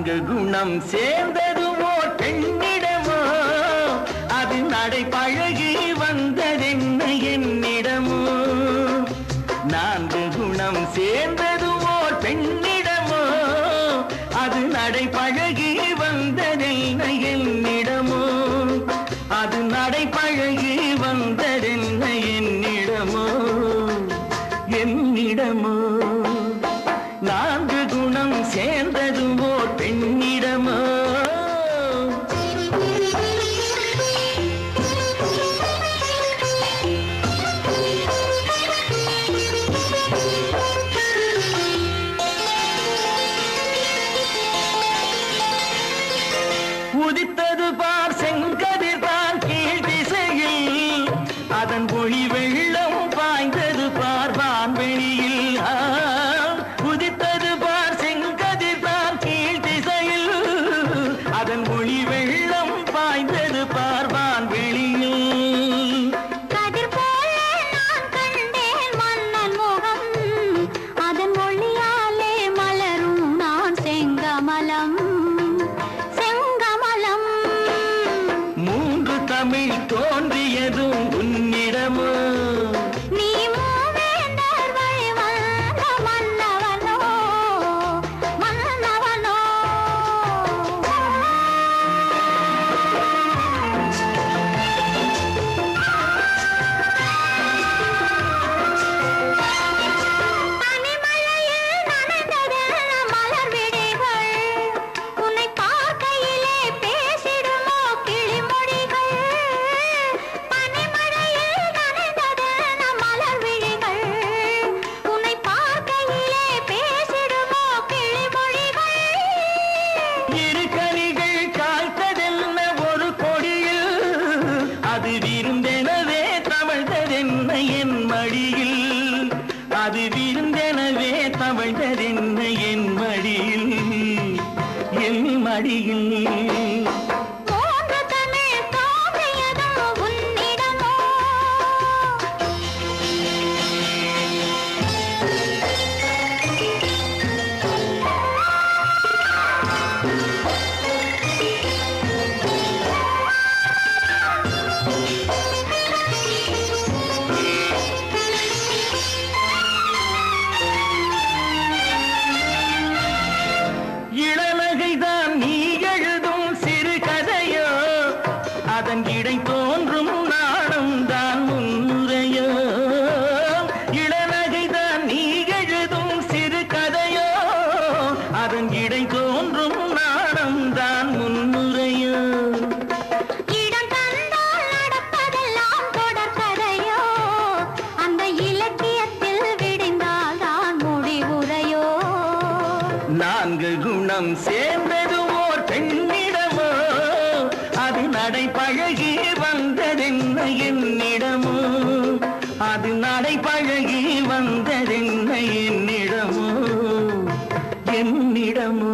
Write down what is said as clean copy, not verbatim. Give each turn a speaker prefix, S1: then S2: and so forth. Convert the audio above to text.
S1: நான்கு குணம் சேர்ந்ததுவோ பெண்ணிடமோ அது நடை பழகி வந்ததென்ன என்னிடமோ நான்கு குணம் சேர்ந்ததுவோ பெண்ணிடமோ அது நடை பழகி வந்ததென்ன என்னிடமோ அது நடை பழகி வந்ததென்ன என்னிடமோ என்னிடமோ நான்கு குணம் சேர்ந்ததுவோ பெண்ணிடமோ உதித்தது பார் செங்கதிர் பார் கீழ் திசையில் அதன் ஒளி வெள்ளம் பாய்ந்தது பார் வான்வெளியில் உதித்தது பார் செங்கதிர் பார் கீழ் திசையில் அதன் ஒளி வெள்ளம் பாய்ந்தது பார் வான்வெளியில்
S2: கதிர் போல நான் கண்டேன் மன்னன் முகம் அதன் ஒளியாலே மலரும் நான் செங்கமலம்
S1: தமிழ் தோன்றியதும் உன்னிடமோ
S2: நீ மூவேந்தர் வழி வந்த மன்னவனோ மன்னவனோ பனிமழையில் நனைந்தது மலர் விழிகள் உன்னை பார்க்கையிலே பேசிடுமோ கிளிமொழிகள்
S1: அது விருந்தெனவே தவழ்ந்ததென்ன என் மடியில் அது விருந்தெனவே தவழ்ந்ததென்ன என் மடியில் என் மடியில் அதன் இடை தோன்றும் நாணம் தான் முன்னுரையோ இளநகைதான் நீ எழுதும் சிறு கதையோ அதன் இடை தோன்றும் நாணம் தான் முன்னுரையோ
S2: இடம் தந்தால் நடப்பதெல்லாம் தொடர்கதையோ அந்த இலக்கியத்தில் விடிந்தால் தான் முடிவுரையோ
S1: நான்கு குணம் சேர்ந்தது ஓர் பெண்ணிடமோ அது நடை பழகி வந்ததென்ன என்னிடமோ அது நடை பழகி வந்ததென்ன என்னிடமோ என்னிடமோ